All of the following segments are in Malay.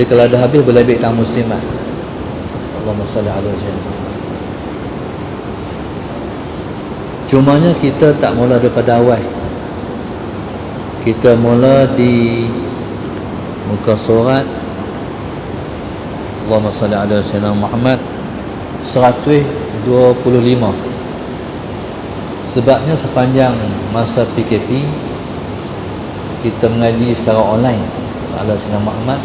Jadi kalau dah habis boleh ambil tangan muslimat. Allahumma salli ala sayyidina. Cumanya kita tak mula daripada awal. Kita mula di muka surat Allahumma salli ala sayyidina Muhammad 125. Sebabnya sepanjang masa PKP kita mengaji secara online ala sayyidina Muhammad,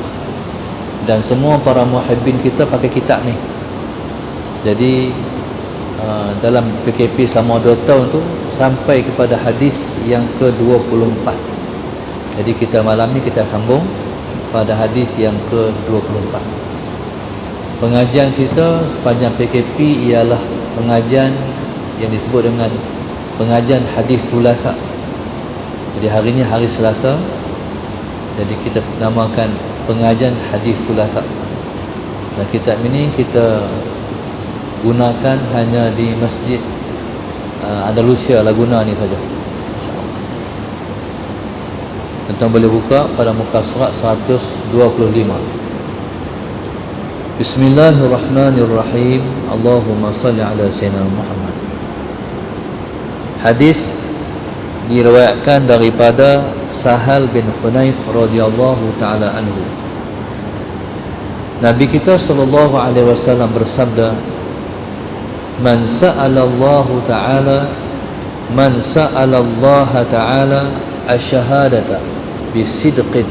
dan semua para muhibbin kita pakai kitab ni. Jadi dalam PKP selama 2 tahun tu sampai kepada hadis yang ke-24. Jadi kita malam ni kita sambung pada hadis yang ke-24. Pengajian kita sepanjang PKP ialah pengajian yang disebut dengan pengajian hadis Thulatha. Jadi hari ni hari Selasa, jadi kita namakan pengajian hadis Thulatha. Dan kitab ini kita gunakan hanya di Masjid Andalusia Laguna ni saja, insya-Allah. Tuan boleh buka pada muka surat 125. Bismillahirrahmanirrahim. Allahumma salli ala sayyidina Muhammad. Hadis diriwayatkan daripada Sahal bin Hunayf radhiyallahu taala anhu. Nabi kita sallallahu alaihi wasallam bersabda, Man sa'ala Allah ta'ala ash-shahadata bisidqin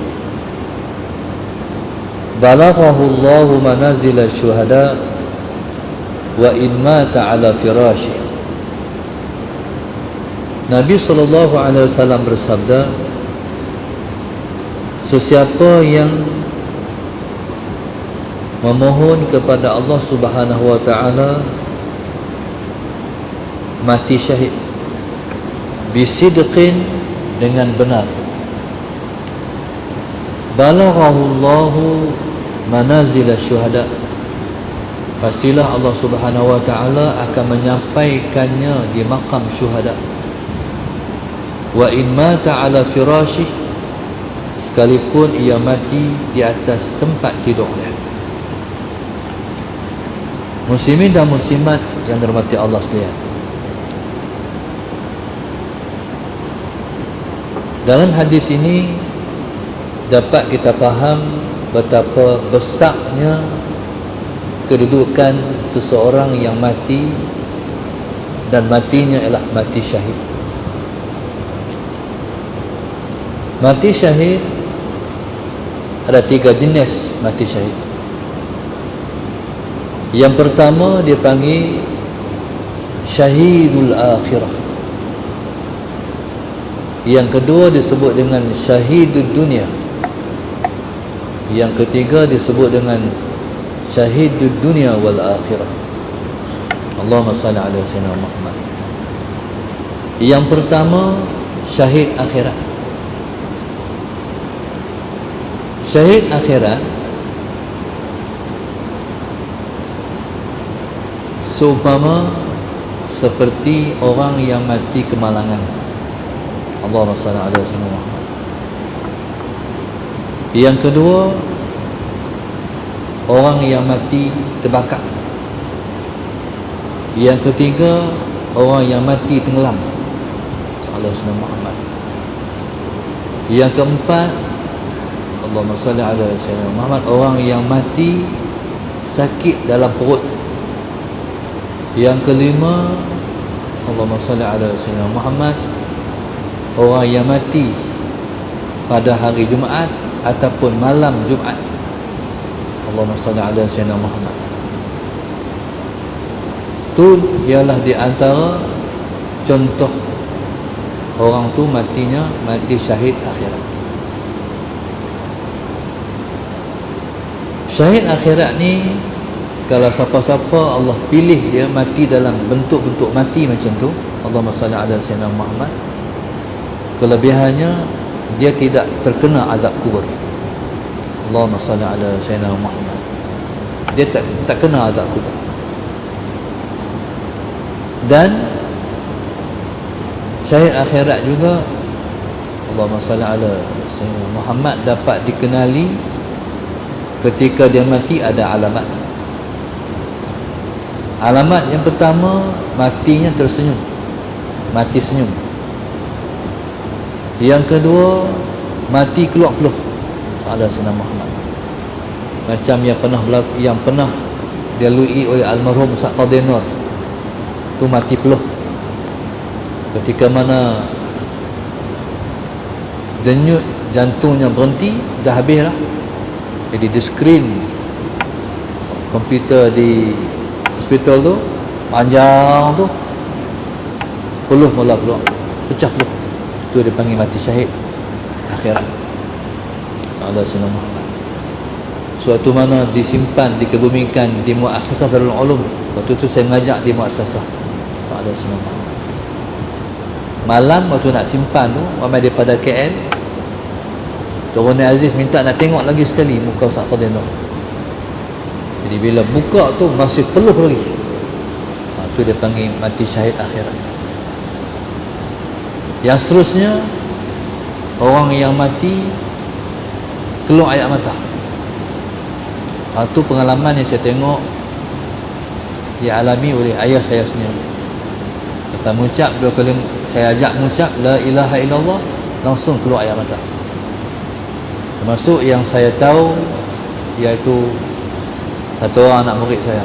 balaghahu Allah manazil ash-shuhada wa in mata ala firashi. Nabi sallallahu alaihi wasallam bersabda, sesiapa yang memohon kepada Allah Subhanahu wa taala mati syahid bisidqin, dengan benar, balaghahu Allahu manazil syuhada, pastilah Allah Subhanahu wa taala akan menyampaikannya di makam syuhada. Wa in mata ala firasyih, sekalipun ia mati di atas tempat tidurnya. Muslimin dan muslimat yang dirahmati Allah sekalian, dalam hadis ini dapat kita faham betapa besarnya kedudukan seseorang yang mati, dan matinya ialah mati syahid. Mati syahid ada 3 jenis mati syahid. Yang pertama dipanggil syahidul akhirah. Yang kedua disebut dengan syahidud dunia. Yang ketiga disebut dengan syahidud dunia wal akhirah. Allahumma salli ala sayyidina Muhammad. Yang pertama syahid akhirat. Syahid akhirat seumpama seperti orang yang mati kemalangan. Allahumma salli ala sayyidina Muhammad. Yang kedua, orang yang mati terbakar. Yang ketiga, orang yang mati tenggelam. Sallallahu alaihi Muhammad. Yang keempat, Allahumma salli ala sayyidina Muhammad, orang yang mati sakit dalam perut. Yang kelima, Allahumma salli ala sayyidina Muhammad, orang yang mati pada hari Jumaat ataupun malam Jumaat. Allahumma salli ala sayyidina Muhammad. Itu ialah di antara contoh orang tu matinya mati syahid akhirat. Syahid akhirat ni, kalau siapa-siapa Allah pilih dia mati dalam bentuk-bentuk mati macam tu, Allahumma salli ala sayyidina Muhammad, kelebihannya dia tidak terkena azab kubur. Allahumma salli ala sayyidina Muhammad, dia tak kena azab kubur. Dan syahid akhirat juga, Allahumma salli ala sayyidina Muhammad, dapat dikenali ketika dia mati ada alamat. Alamat yang pertama, matinya tersenyum, mati senyum. Yang kedua, mati keluar-keluar sahadat Sayyidina Muhammad, macam yang pernah dilalui oleh almarhum Ustaz Fadil Nur tu, mati peluh ketika mana denyut jantungnya berhenti, dah habis lah. Jadi di skrin komputer di hospital tu panjang tu, peluh mula keluar, pecah peluh. Itu dia panggil mati syahid akhirat sahadat Sayyidina Muhammad. Suatu mana disimpan, dikebumikan di Muassasah Darul Ulum. Waktu tu saya mengajak di Muassasah sahadat Sayyidina Muhammad. Malam waktu nak simpan tu, ramai daripada KL, Tuan Roni Aziz minta nak tengok lagi sekali muka Ustaz Fadil Nur. Jadi bila buka tu masih peluh lagi. Itu dia panggil mati syahid akhirat. Yang seterusnya, orang yang mati keluar air mata. Itu pengalaman yang saya tengok dialami oleh ayah saya sendiri. Lepas mengucap dua kali, saya ajak mengucap la ilaha illallah, langsung keluar air mata. Termasuk yang saya tahu, iaitu satu orang anak murid saya,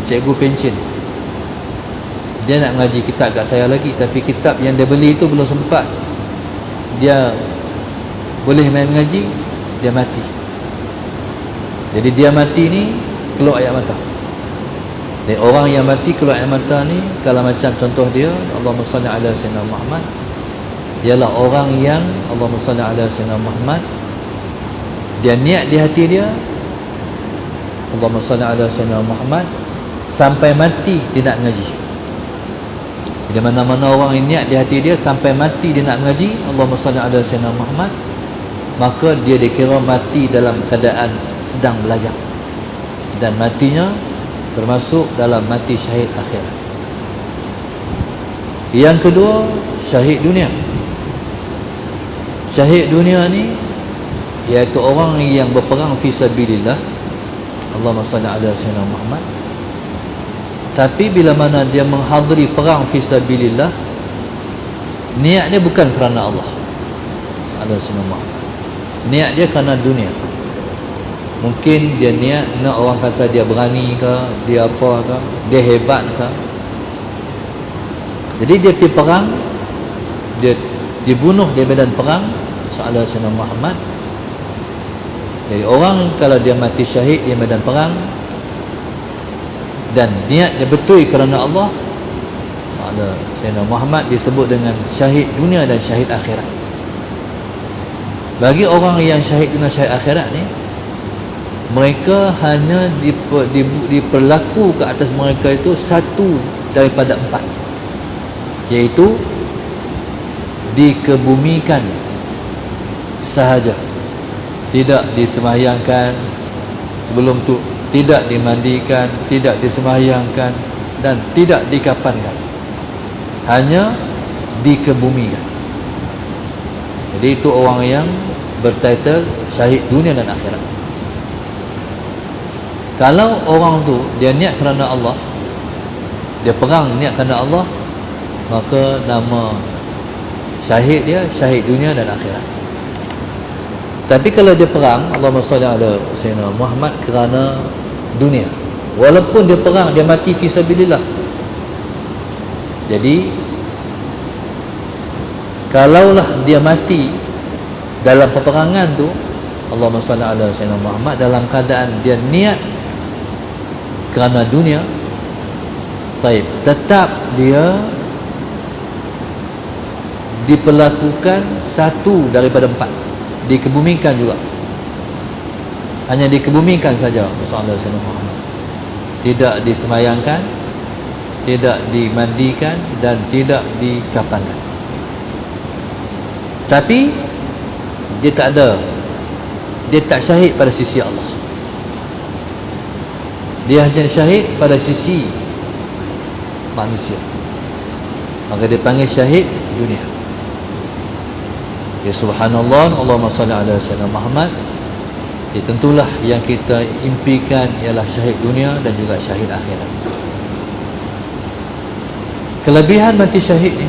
cikgu pencin. Dia nak mengaji kitab kat saya lagi, tapi kitab yang dia beli itu belum sempat dia boleh main mengaji, dia mati. Jadi dia mati ni keluar air mata. Dan orang yang mati keluar air mata ni, kalau macam contoh dia, Allahumma salli ala Sayyidina Muhammad, ialah orang yang Allahumma salli ala Sayyidina Muhammad, dia niat di hati dia Allahumma salli ala Sayyidina Muhammad, sampai mati dia nak mengaji. Bila mana-mana orang yang niat di hati dia sampai mati dia nak mengaji Allahumma salli ala Sayyidina Muhammad, maka dia dikira mati dalam keadaan sedang belajar, dan matinya termasuk dalam mati syahid akhirat. Yang kedua, syahid dunia. Syahid dunia ni iaitu orang yang berperang fi sabilillah, Allahumma salli ala Sayyidina Muhammad, tapi bila mana dia menghadiri perang fi sabilillah, niat dia bukan kerana Allah ala Sayyidina Muhammad, niat dia kerana dunia. Mungkin dia niat nak orang kata dia berani ke, dia apa ke, dia hebat ke. Jadi dia pergi perang, dia dibunuh di medan perang ala Sayyidina Muhammad. Jadi orang kalau dia mati syahid di medan perang dan niat dia betul kerana Allah, ala Sayyidina Muhammad disebut dengan syahid dunia dan syahid akhirat. Bagi orang yang syahid dunia syahid akhirat ni, mereka hanya diperlaku ke atas mereka itu satu daripada empat, iaitu dikebumikan sahaja, tidak disembahyangkan, sebelum tu tidak dimandikan, tidak disembahyangkan, dan tidak dikapankan, hanya dikebumikan. Jadi itu orang yang bertitle syahid dunia dan akhirat. Kalau orang tu dia niat kerana Allah, dia perang niat kerana Allah, maka nama syahid dia syahid dunia dan akhirat. Tapi kalau dia perang Allahumma salli ala Sayyidina Muhammad kerana dunia, walaupun dia perang, dia mati fi sabilillah. Jadi kalaulah dia mati dalam peperangan tu, Allahumma salli ala Sayyidina Muhammad, dalam keadaan dia niat kerana dunia, taib, tetap dia diperlakukan satu daripada empat, dikebumikan juga, hanya dikebumikan saja Rasulullah SAW, tidak disemayangkan, tidak dimandikan, dan tidak dikapankan. Tapi dia tak ada, dia tak syahid pada sisi Allah, dia hanya syahid pada sisi manusia, maka dia panggil syahid dunia. Ya subhanallah, Allahumma salli ala Sayyidina Muhammad, tentulah yang kita impikan ialah syahid dunia dan juga syahid akhirat. Kelebihan mati syahid ni,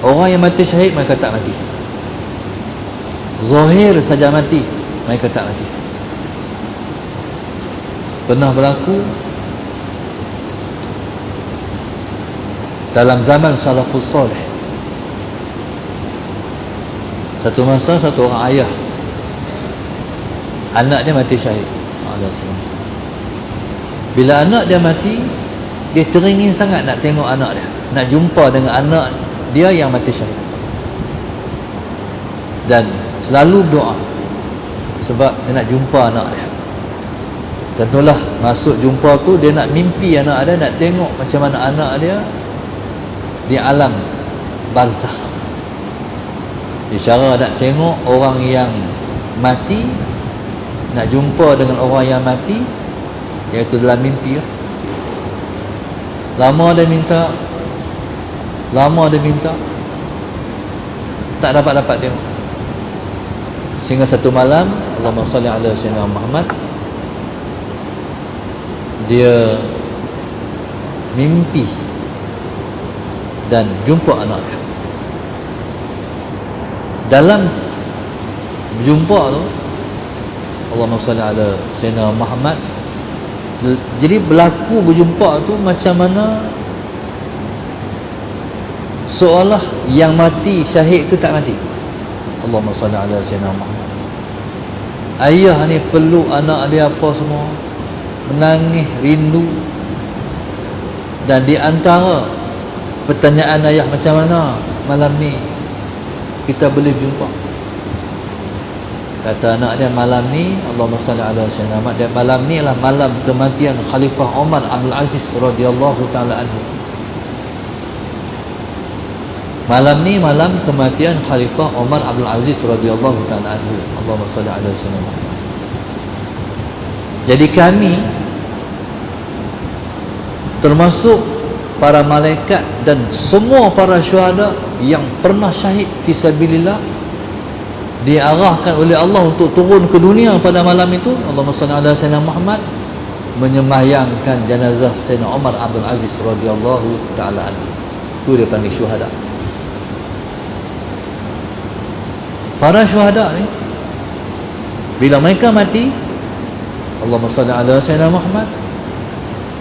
orang yang mati syahid mereka tak mati, zahir saja mati, mereka tak mati. Pernah berlaku dalam zaman salafus salih, satu masa satu orang ayah, anak dia mati syahid. Bila anak dia mati, dia teringin sangat nak tengok anak dia, nak jumpa dengan anak dia yang mati syahid, dan selalu berdoa sebab dia nak jumpa anak dia. Tentulah masuk jumpa tu, dia nak mimpi anak dia, nak tengok macam mana anak dia di alam barzakh. Cara nak tengok orang yang mati, nak jumpa dengan orang yang mati, iaitu dalam mimpi. Lama dia minta, tak dapat tengok. Sehingga satu malam, Allahumma salli ala sayyidina Muhammad, dia mimpi dan jumpa anak dia. Dalam berjumpa tu, Allahumma salli ala sayyidina Muhammad, jadi berlaku berjumpa tu macam mana seolah yang mati syahid tu tak mati. Allahumma salli ala sayyidina Muhammad. Ayah ni peluk anak dia apa semua, menangis rindu. Dan di antara pertanyaan ayah, macam mana malam ni kita boleh jumpa, kata anak dia, malam ni Allahumma salli ala sayyidina Muhammad, dan malam ni adalah malam kematian Khalifah Umar Abdul Aziz radhiyallahu taala anhu. Malam ni malam kematian Khalifah Umar Abdul Aziz radhiyallahu taala anhu. Allahumma salli ala sayyidina Muhammad. Jadi kami termasuk para malaikat dan semua para syuhada yang pernah syahid fisabilillah, diarahkan oleh Allah untuk turun ke dunia pada malam itu, Allahumma salli ala sayyidina Muhammad, menyembahyangkan jenazah Sayyidina Umar Abdul Aziz radhiyallahu taala anhu. Itu dia panggil syuhada. Para syuhada ni, bila mereka mati, Allahumma salli ala sayyidina Muhammad,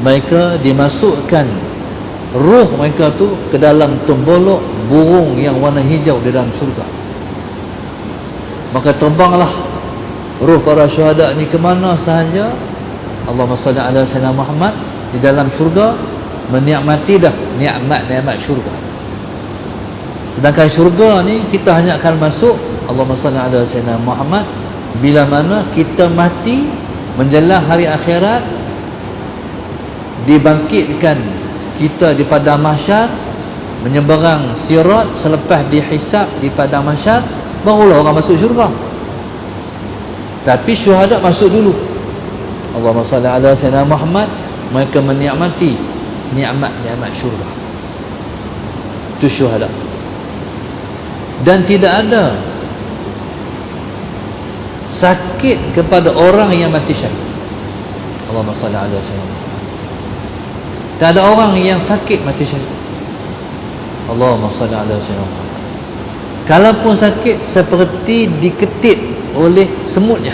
mereka dimasukkan ruh mereka tu ke dalam tembolok burung yang warna hijau di dalam syurga. Maka terbanglah ruh para syuhada ni ke mana sahaja, Allahumma salli ala sayyidina Muhammad, di dalam syurga, menikmati dah nikmat-nikmat syurga. Sedangkan syurga ni kita hanya akan masuk, Allahumma salli ala sayyidina Muhammad, bila mana kita mati menjelang hari akhirat, dibangkitkan kita di padang mahsyar, menyeberang sirat, selepas dihisap di padang mahsyar, barulah orang masuk syurga. Tapi syuhada masuk dulu. Allahumma salli ala sayyidina Muhammad, mereka menikmati nikmat-nikmat syurga. Itu syuhada. Dan tidak ada sakit kepada orang yang mati syahid. Allahumma salli ala sayyidina Muhammad. Tak ada orang yang sakit mati syahid. Allahumma salli ala sayyidina Muhammad. Kalaupun sakit, seperti diketit oleh semut je.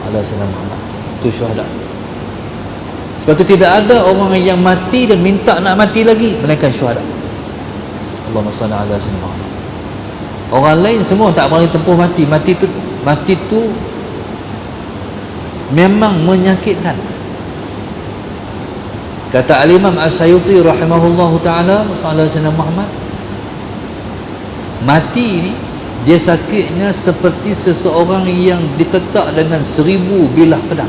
Ala sayyidina Muhammad. Itu syuhada. Sebab itu tidak ada orang yang mati dan minta nak mati lagi, melainkan syuhada. Allahumma salli ala sayyidina Muhammad. Orang lain semua tak boleh tempuh mati. Mati tu memang menyakitkan. Kata Al-Imam As-Sayuti rahimahullahu ta'ala, sallallahu alaihi wasallam, Muhammad, mati ni dia sakitnya seperti seseorang yang ditetak dengan 1000 bilah pedang.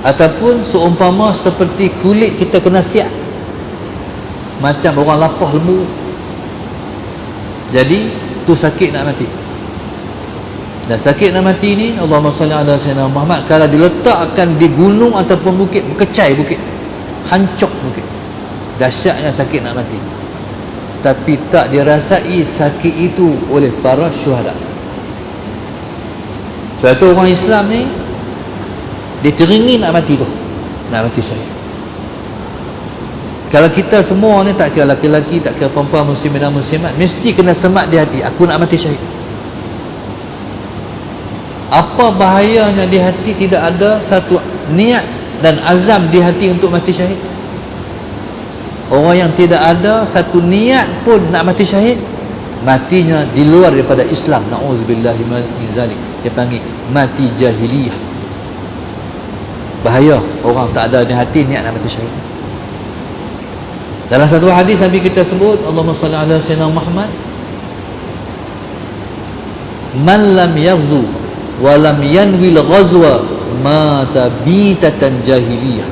Ataupun seumpama seperti kulit kita kena siap, macam orang lapah lembu. Jadi tu sakit nak mati. Dan sakit nak mati ni, Allahumma salli ala sayyidina Muhammad, kalau diletakkan di gunung ataupun bukit, berkecai bukit, hancur bukit, dahsyatnya sakit nak mati. Tapi tak dirasai sakit itu oleh para syuhada. Sebab tu orang Islam ni dia teringin nak mati tu, nak mati syahid. Kalau kita semua ni, tak kira laki-laki, tak kira perempuan, muslim dan muslimat, mesti kena semak di hati, aku nak mati syahid. Apa bahayanya di hati tidak ada satu niat dan azam di hati untuk mati syahid? Orang yang tidak ada satu niat pun nak mati syahid, matinya di luar daripada Islam. Na'udzubillahi min zalik. Dia panggil mati jahiliyah. Bahaya orang tak ada di hati niat nak mati syahid. Dalam satu hadis Nabi kita sebut, Allahumma salli ala sayyidina Muhammad, man lam yaghzu wa lam yanwil ghazwa mata bitatan jahiliyah.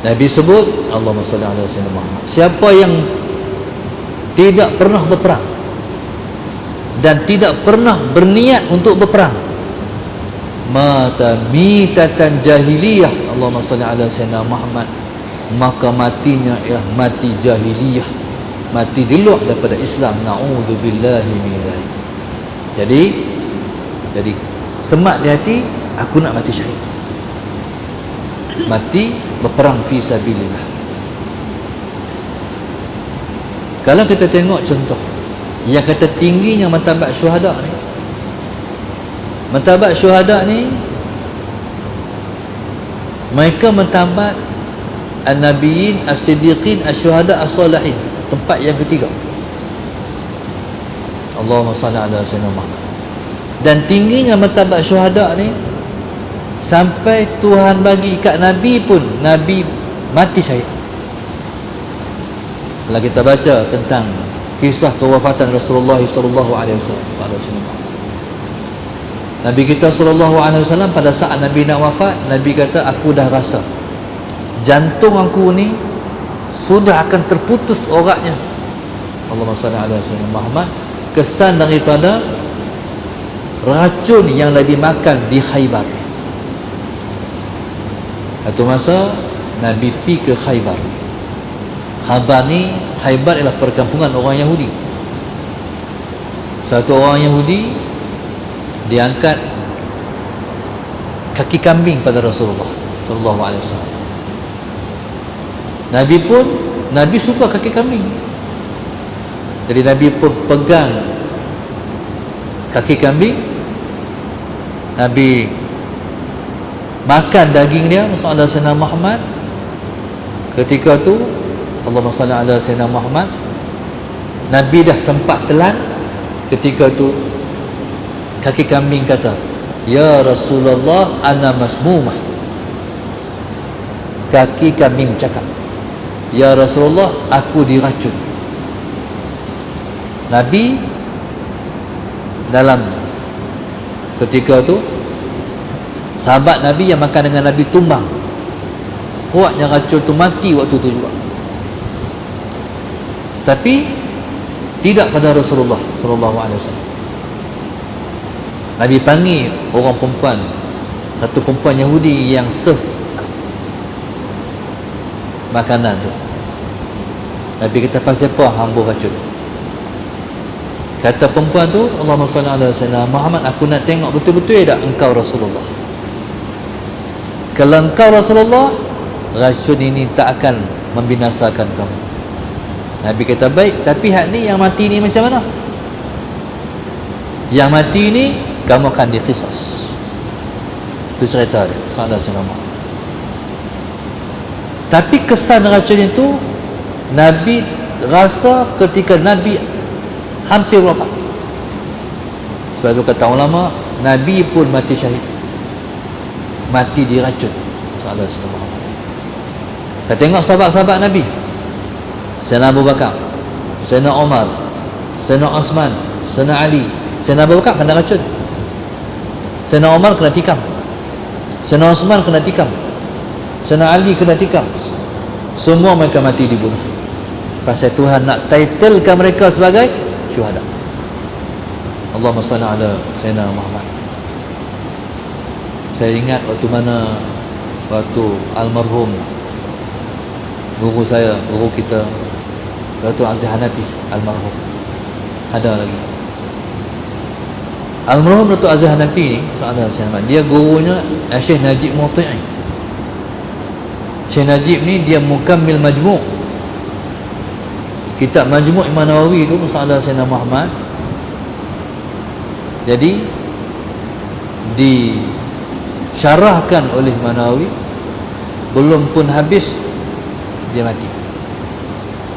Nabi sebut, Allahumma salli ala sayyidina Muhammad, siapa yang tidak pernah berperang dan tidak pernah berniat untuk berperang, mata mitatan jahiliyah, Allahumma salli ala sayyidina Muhammad, maka matinya ialah mati jahiliyah, mati di luar daripada Islam. Na'udzubillahi min dzalik. Jadi semak di hati, aku nak mati syahid, mati berperang fi sabilillah. Kalau kita tengok contoh yang kata tingginya martabat syuhada ni, martabat syuhada ni, mereka martabat an-nabiyyin, as-siddiqin, asy-syuhada, as-salihin, tempat yang ketiga. Allahumma salli ala sayyidina Muhammad. Dan tingginya martabat syuhada ni sampai Tuhan bagi kat Nabi pun, Nabi mati syahid. Kalau kita baca tentang kisah kewafatan Rasulullah sallallahu alaihi wasallam, Nabi kita sallallahu alaihi wasallam pada saat Nabi nak wafat, Nabi kata, aku dah rasa jantung aku ni sudah akan terputus oratnya. Allahumma salli ala sayyidina Muhammad. Kesan daripada racun yang Nabi makan di Khaybar. Satu masa Nabi pergi ke Khaybar. Khaybar ni, Khaybar ialah perkampungan orang Yahudi. Satu orang Yahudi diangkat kaki kambing pada Rasulullah sallallahu alaihi wasallam. Nabi suka kaki kambing. Jadi Nabi pun pegang kaki kambing, Nabi makan daging dia bersama Sayyidina Muhammad. Ketika tu, Allahumma salli ala Sayyidina Muhammad, Nabi dah sempat telan. Ketika tu kaki kambing kata, ya Rasulullah, ana masmumah. Kaki kambing cakap, ya Rasulullah, aku diracun. Nabi dalam ketika tu, sahabat Nabi yang makan dengan Nabi tumbang. Kuatnya racun tu, mati waktu tu juga. Tapi tidak pada Rasulullah sallallahu alaihi wasallam. Nabi panggil orang perempuan, satu perempuan Yahudi yang serve makanan tu. Nabi kata, pasal apa hamba racun? Kata perempuan tu, Allahumma salli ala sayyidina Muhammad, aku nak tengok betul-betul tak engkau Rasulullah. Kalau engkau Rasulullah, racun ini tak akan membinasakan kamu. Nabi kata, baik, tapi hak ni yang mati ni macam mana? Yang mati ni kamu akan diqisas. Itu cerita dia, sallallahu alaihi wasallam. Tapi kesan racun itu Nabi rasa ketika Nabi hampir wafat. Sebab itu kata ulama, Nabi pun mati syahid, mati diracun. Sallallahu alaihi wasallam. Kita tengok sahabat-sahabat Nabi, Sayyidina Abu Bakar, Sayyidina Umar, Sayyidina Osman, Sayyidina Ali. Sayyidina Abu Bakar kena racun, Sayyidina Umar kena tikam, Sayyidina Osman kena tikam, Sayyidina Ali kena tikam. Semua mereka mati dibunuh. Pasal Tuhan nak titlekan mereka sebagai syuhada. Allahumma salli ala Sayyidina Muhammad. Saya ingat waktu almarhum guru saya, guru kita, Datuk Aziz Hanafi almarhum, ada lagi. Almarhum Datuk Azhar Hanafi ni, dia gurunya Syekh Najib Muhti'i. Syekh Najib ni dia mukammil majmu'. Kitab Majmu' Imam Nawawi tu Masalah Sayyidina Muhammad. Jadi disyarahkan oleh Imam Nawawi, belum pun habis dia mati.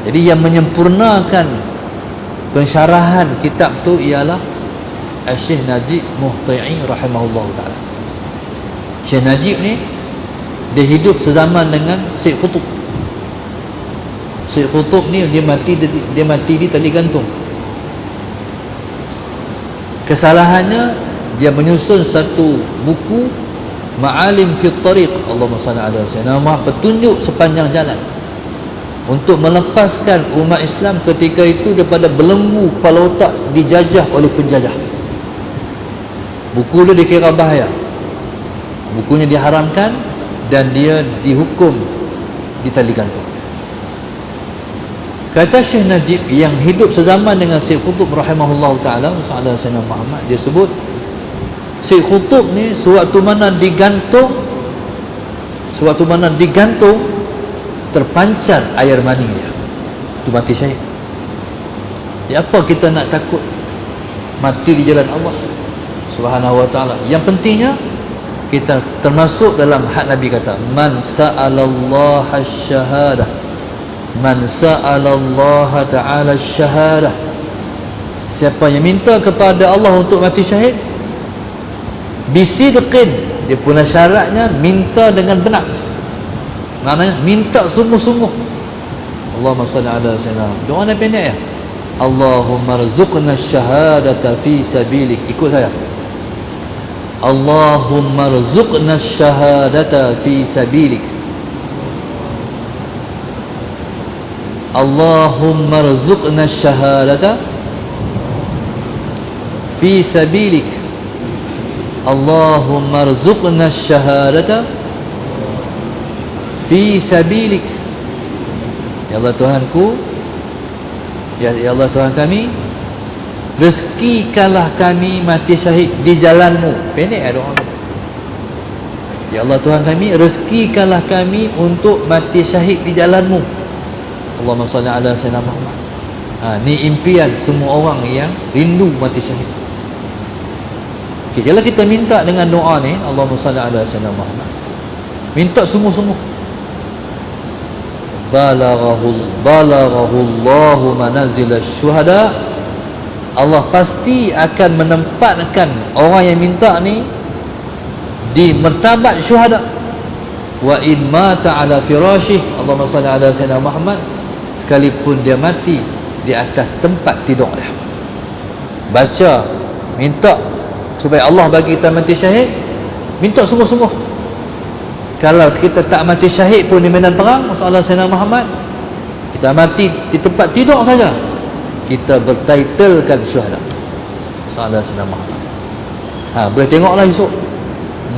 Jadi yang menyempurnakan pensyarahan kitab tu ialah Syekh Najib Muhti'i rahimahullahu ta'ala. Syekh Najib ni dia hidup sezaman dengan Syekh Qutb. Syekh Qutb ni dia mati di tali gantung. Kesalahannya dia menyusun satu buku Ma'alim fi Tariq, Allahumma salli ala sayyidina Muhammad, petunjuk sepanjang jalan, untuk melepaskan umat Islam ketika itu daripada belenggu kepala otak dijajah oleh penjajah. Buku dia dikira bahaya, bukunya diharamkan dan dia dihukum di tali gantung. Kata Syekh Najib yang hidup sezaman dengan Syekh Qutb rahimahullah ta'ala, Masalah Sayyidina Muhammad, dia sebut Syekh Qutb ni sewaktu mana digantung terpancar air mani dia, itu mati syahid. Ya, apa kita nak takut mati di jalan Allah Subhanahu wa ta'ala? Yang pentingnya kita termasuk dalam had Nabi kata, man sa'alallaha syahadah, man sa'alallaha ta'ala syahadah, siapa yang minta kepada Allah untuk mati syahid, bisidqin, dia punya syaratnya minta dengan benar, maknanya minta sungguh-sungguh. Allahumma salli ala sayyidina, doa Nabi pendek ya, Allahumma rzuqna syahadata fi sabilik. Ikut saya, Allahumma rzuqna syahadata fi sabilik, Allahumma rzuqna syahadata fi sabilik, Allahumma rzuqna syahadata fi sabilik. Ya Allah Tuhanku, ya Allah Tuhan kami, rezekikanlah kami mati syahid di jalanmu. Pendek doa. Ya Allah Tuhan kami, rezekikanlah kami untuk mati syahid di jalanmu. Allahumma salli ala sayyidina Muhammad. Ni impian semua orang yang rindu mati syahid. Okay, kalau kita minta dengan doa ni, Allahumma salli ala sayyidina Muhammad, minta sungguh-sungguh, balaghahu Allahu manazil syuhada, Allah pasti akan menempatkan orang yang minta ni di martabat syuhada. Wa in mata ala firashih, Allahumma salli ala sayyidina Muhammad, sekalipun dia mati di atas tempat tidur dia. Baca, minta supaya Allah bagi kita mati syahid, minta sungguh-sungguh. Kalau kita tak mati syahid pun di medan perang, Masalah Sayyidina Muhammad, kita mati di tempat tidur saja, kita bertitlekan syuhada, Masalah Sayyidina Muhammad. Boleh tengoklah esok,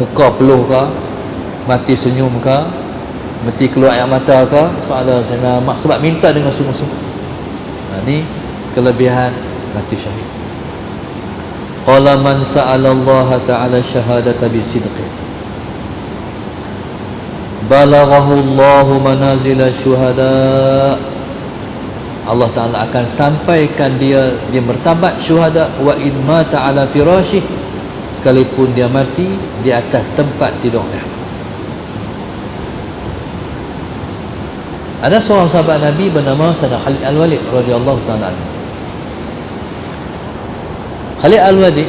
muka peluh ke, mati senyum ke, mati keluar air mata ke, Masalah Sayyidina Muhammad, sebab minta dengan sungguh-sungguh. Ni kelebihan mati syahid. Qala man sa'ala Allah ta'ala syahadata bisidqi, balaghahu Allahu manazil syuhada, Allah Ta'ala akan sampaikan dia di martabat syuhada. Wa in mata ala firashih, sekalipun dia mati di atas tempat tidurnya. Ada seorang sahabat Nabi bernama Sayyidina Khalid Al-Walid radhiyallahu ta'ala anhu. Khalid Al-Walid,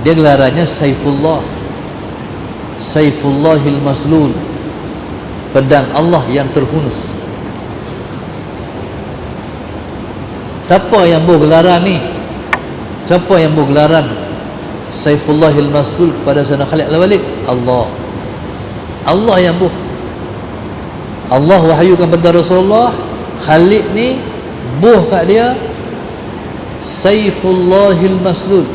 dia gelarannya Saifullah, Saifullahil Maslul, pedang Allah yang terhunus. Siapa yang buat gelaran ni? Siapa yang buat gelaran Saifullahil Maslul pada Sayyidina Khalid Al-Walid? Allah. Allah yang buat. Allah wahyukan kepada Rasulullah, Khalid ni buh kat dia Saifullahil Maslul.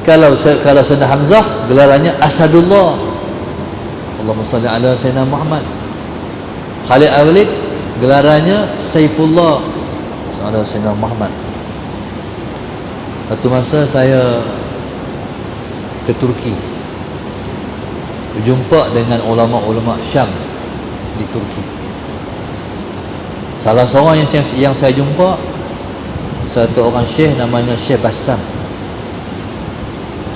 Kalau Sayyidina Hamzah gelarannya Asadullah, Allahumma salli ala Sayyidina Muhammad. Khalid Al-Walid gelarannya Saifullah, ala Sayyidina Muhammad. Satu masa saya ke Turki, berjumpa dengan ulama-ulama Syam di Turki. Salah seorang yang saya jumpa, satu orang syekh namanya Syekh Bassam.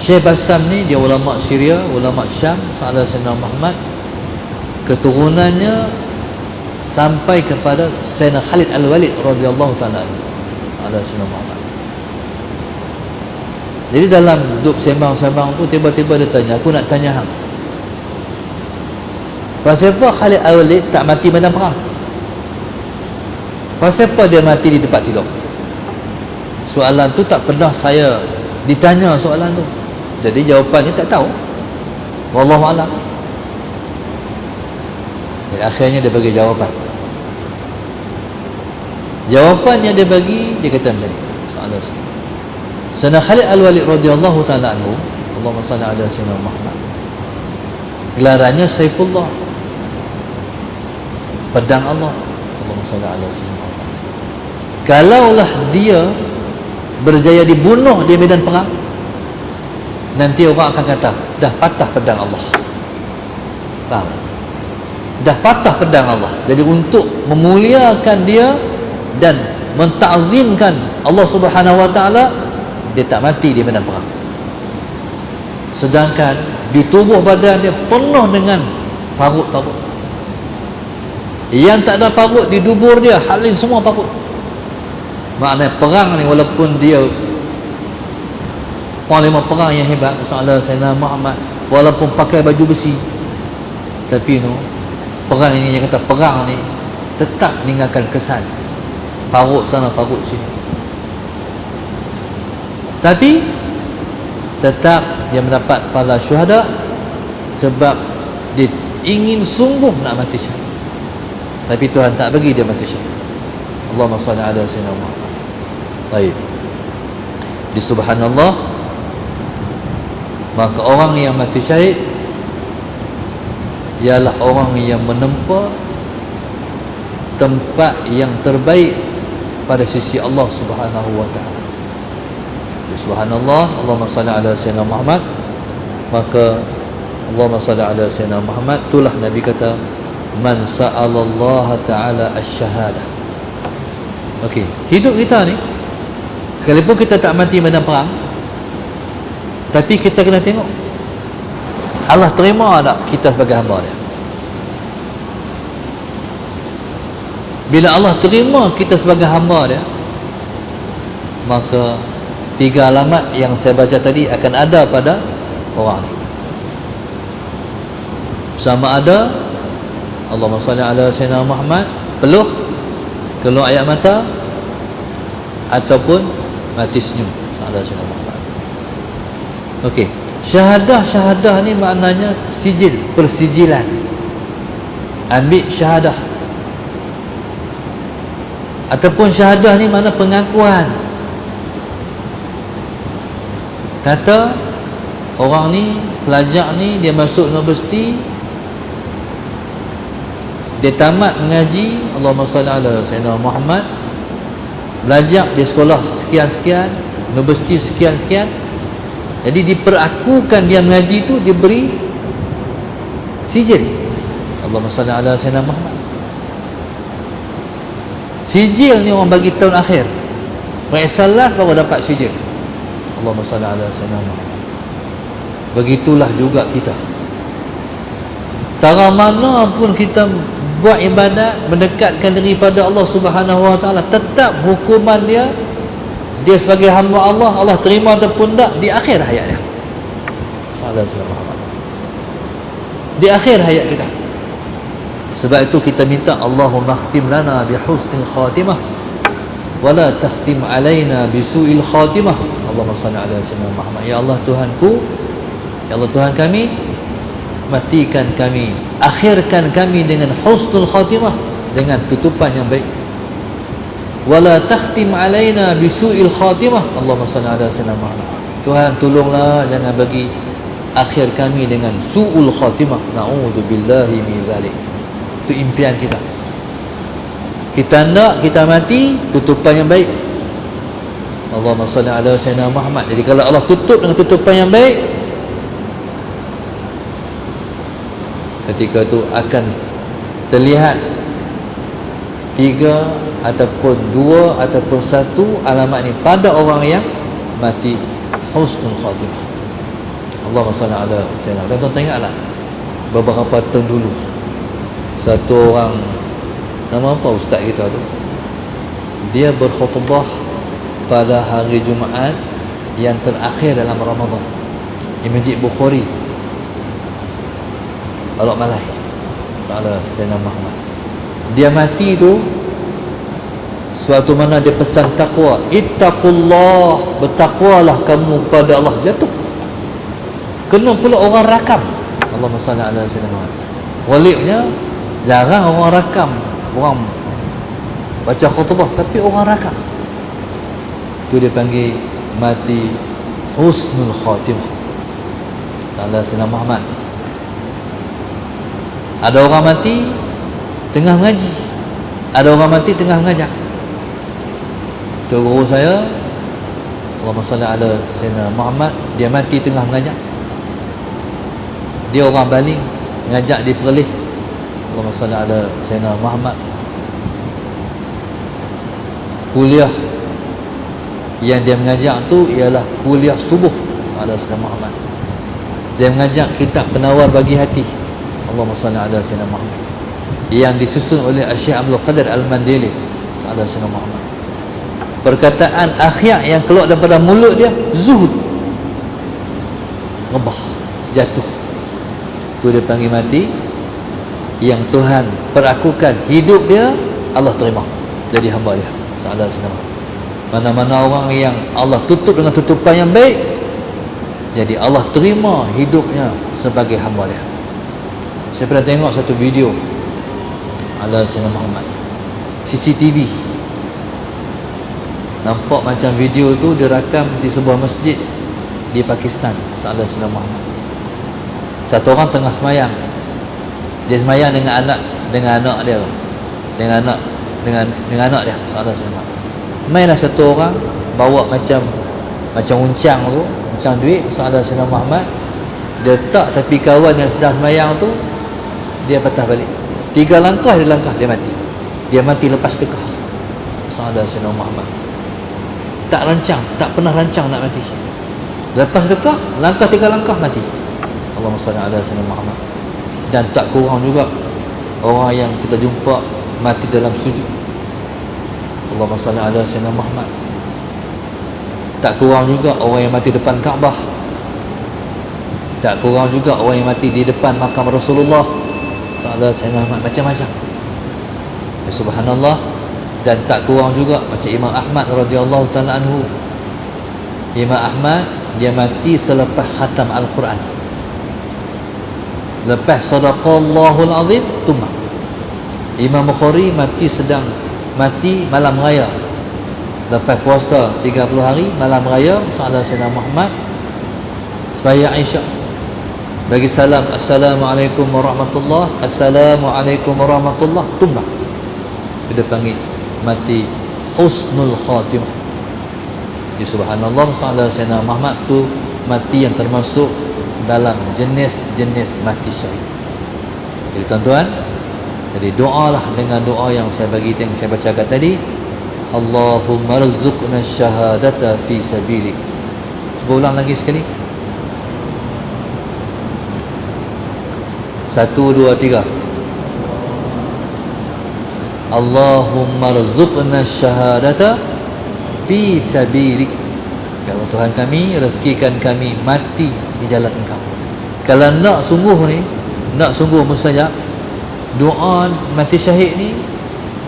Syekh Bassam ni dia ulama Syria, ulama Syam, Salah Sayyidina Muhammad. Keturunannya sampai kepada Sayyidina Khalid Al-Walid radhiyallahu taala ala Sayyidina Muhammad. Jadi dalam duduk sembang-sembang tu, tiba-tiba dia tanya, aku nak tanya hang, pasal apa Khalid Al-Walid tak mati medan perang? Pasal apa dia mati di tempat tidur? Soalan tu tak pernah saya ditanya soalan tu. Jadi jawapannya tak tahu. Wallahu a'lam. Jadi akhirnya dia bagi jawapan. Jawapan yang dia bagi, dia kata macam ni. Soalan Sayyidina Khalid Al-Walid radhiyallahu taala anhu, Allahumma salli ala sayyidina Muhammad, gelarannya Saifullah, pedang Allah. Allahumma salli ala sayyidina Muhammad. Kalaulah dia berjaya dibunuh di medan perang, nanti orang akan kata dah patah pedang Allah. Faham? Dah patah pedang Allah. Jadi untuk memuliakan dia dan mentakzimkan Allah Subhanahu wa taala, dia tak mati di medan perang. Sedangkan di tubuh badan dia penuh dengan parut-parut. Yang tak ada parut di dubur dia, halin semua parut. Maknanya perang ni, walaupun dia panglima perang yang hebat, Salah Sayyidina Muhammad, walaupun pakai baju besi, tapi perang ini, yang kata perang ni tetap meninggalkan kesan parut sana parut sini, tapi tetap dia mendapat pahala syuhada sebab dia ingin sungguh nak mati syahid, tapi Tuhan tak bagi dia mati syahid. Allahumma salli ala sayyidina Muhammad. Baik, di subhanallah, maka orang yang mati syahid ialah orang yang menempa tempat yang terbaik pada sisi Allah Subhanahu wa taala. Subhanallah, Allahumma salli ala sayyidina Muhammad, maka Allahumma salli ala sayyidina Muhammad, itulah Nabi kata, man sa'alallah ta'ala asy-syahadah. Okey, hidup kita ni, sekalipun kita tak mati medan perang, tapi kita kena tengok Allah terima tak kita sebagai hamba dia. Bila Allah terima kita sebagai hamba dia, maka 3 alamat yang saya baca tadi akan ada pada orang ni. Sama ada Allahumma salli ala sayyidina Muhammad, peluh, keluar air mata, ataupun mati senyum ala sayyidina Muhammad. Okey, syahadah ni maknanya sijil, persijilan. Ambil syahadah, ataupun syahadah ni makna pengakuan. Kata orang ni, pelajar ni, dia masuk universiti, dia tamat mengaji, Allahumma salli ala sayyidina Muhammad, belajar di sekolah sekian-sekian, universiti sekian-sekian, jadi diperakukan dia mengaji tu, diberi sijil Allahumma salli ala sayyidina Muhammad. Sijil ni orang bagi tahun akhir, Ma'isalas baru dapat sijil Allahumma salli ala sayyidina Muhammad. Begitulah juga kita, cara mana pun kita buat ibadat, mendekatkan diri pada Allah Subhanahu wa taala, tetap hukuman dia sebagai hamba Allah, Allah terima ataupun tak di akhir hayat dia. Sallallahu alaihi wasallam. Di akhir hayat kita. Sebab itu kita minta Allahumma khtim lana bi husnil khatimah wa la tahtim alaina bi su'il khatimah. Allahumma salli ala sayyidina Muhammad. Ya Allah Tuhanku, ya Allah Tuhan kami, matikan kami, akhirkan kami dengan husnul khatimah, dengan tutupan yang baik. Wala takhtim alaina bisu'il khatimah. Allahumma salli ala sayyidina Muhammad. Tuhan tolonglah jangan bagi akhir kami dengan su'ul khatimah. Na'udzubillahi min zalik. Itu impian kita. Kita nak kita mati tutupan yang baik. Allahumma salli ala sayyidina Muhammad. Jadi kalau Allah tutup dengan tutupan yang baik, ketika itu akan terlihat 3 ataupun 2 ataupun 1 alamat ini pada orang yang mati husnul khatimah. Allahumma salli ala sayyidina. Dan tuan ingatlah beberapa tahun dulu satu orang, nama apa ustaz kita tu, dia berkhutbah pada hari Jumaat yang terakhir dalam Ramadan di Masjid Bukhari, Alok Malai, Salah Sayyidina Muhammad. Dia mati tu suatu mana dia pesan takwa, ittaqullah, bertakwalah kamu kepada Allah. Jatuh kena pula orang rakam. Allahumma salli ala sayyidina Muhammad. Waliknya jarang orang rakam, orang baca khutbah tapi orang rakam. Tu dia panggil mati husnul khatimah. Ala sayyidina Muhammad. Ada orang mati tengah mengaji, ada orang mati tengah mengajar. Tu guru saya, Allahumma salli ala sayyidina Muhammad, dia mati tengah mengajar. Dia orang baling, ngajak di Perlis. Allahumma salli ala sayyidina Muhammad. Kuliah yang dia mengajar tu ialah kuliah subuh ala sayyidina Muhammad. Dia mengajar kitab penawar bagi hati, Allahumma salli ala sayyidina Muhammad, yang disusun oleh Syekh Abdul Qadir Al-Mandili ala sayyidina Muhammad. Perkataan akhir yang keluar daripada mulut dia zuhud, rebah, jatuh. Tu dia panggil mati yang Tuhan perakukan hidup dia, Allah terima jadi hamba dia. Salah sayyidina. Mana-mana orang yang Allah tutup dengan tutupan yang baik, jadi Allah terima hidupnya sebagai hamba dia. Saya pernah tengok satu video ala sayyidina Muhammad, CCTV. Nampak macam video tu dirakam di sebuah masjid di Pakistan. Ala sayyidina Muhammad. Satu orang tengah semayang. Dia semayang dengan anak dia. Dengan anak dia. Ala sayyidina Muhammad. Mainlah satu orang bawa macam uncang tu, uncang duit, ala sayyidina Muhammad. Dia letak tepi kawan yang sedang semayang tu, dia patah balik. 3 langkah dia mati. Dia mati lepas tekah. Ala sayyidina Muhammad. Tak pernah rancang nak mati. Lepas tekah, langkah 3 langkah mati. Allahumma salli ala sayyidina Muhammad. Dan tak kurang juga orang yang kita jumpa mati dalam sujud. Allahumma salli ala sayyidina Muhammad. Tak kurang juga orang yang mati depan Kaabah. Tak kurang juga orang yang mati di depan makam Rasulullah sallallahu alaihi wasallam. Macam-macam. Ya, subhanallah. Dan tak kurang juga macam Imam Ahmad radhiyallahu taala anhu. Imam Ahmad dia mati selepas khatam Al-Quran. Lepas sadaqallahul azim tumbang. Imam Bukhari mati malam raya. Lepas puasa 30 hari, malam raya sallallahu alaihi Muhammad sembahyang Isyak. Bagi salam, assalamualaikum warahmatullah, assalamualaikum warahmatullah, tumbang. Dia panggil mati husnul khatimah. Ya, subhanallah, sallallahu alaihi Muhammad tu mati yang termasuk dalam jenis-jenis mati syahid. Jadi tuan-tuan, jadi doalah dengan doa yang saya bacakan tadi. Allahumma rzuqna syahadata fi sabilik. Cuba ulang lagi sekali. 1, 2, 3. Allahumma rzuqna syahadata fi sabilik. Ya Allah Tuhan kami, rezekikan kami mati di jalan Engkau. Kalau nak sungguh mustajab, doa mati syahid ni,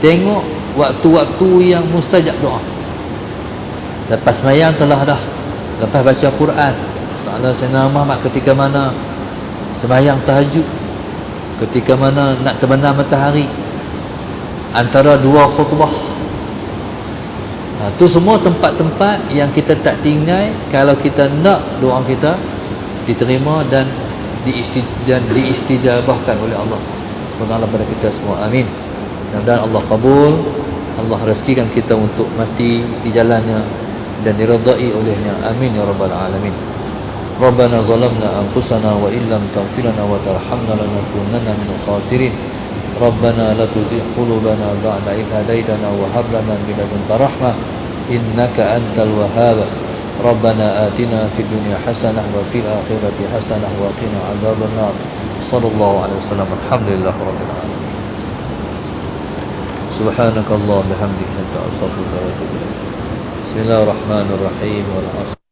tengok waktu-waktu yang mustajab doa. Lepas sembahyang telah dah, lepas baca Quran, Salah Sayyidina Muhammad ketika mana sembahyang tahajud, ketika mana nak terbenam matahari, antara 2 khutbah. Tu semua tempat-tempat yang kita tak tinggal kalau kita nak doa kita diterima dan diistijabahkan oleh Allah Subhanahu pada kita semua. Amin. Mudah-mudahan Allah kabul, Allah rezekikan kita untuk mati di jalannya dan diridai olehnya. Amin ya rabbal alamin. Rabbana zalamna anfusana wa illam taghfir lana wa tarhamna lanakunanna minal khasirin. Rabbana la tuzigh qulubana ba'da idh hadaytana wa hab lana min ladunka rahmah innaka antal wahhab. Rabbana atina fid dunya hasanah wa fil akhirati hasanah wa qina adzaban nar. Sallallahu alaihi wasallam. Alhamdulillah rabbil alamin. Subhanakallah bihamdika astaghfiruka wa atubu ilaik. Bismillahirrahmanirrahim. Wal 'asr.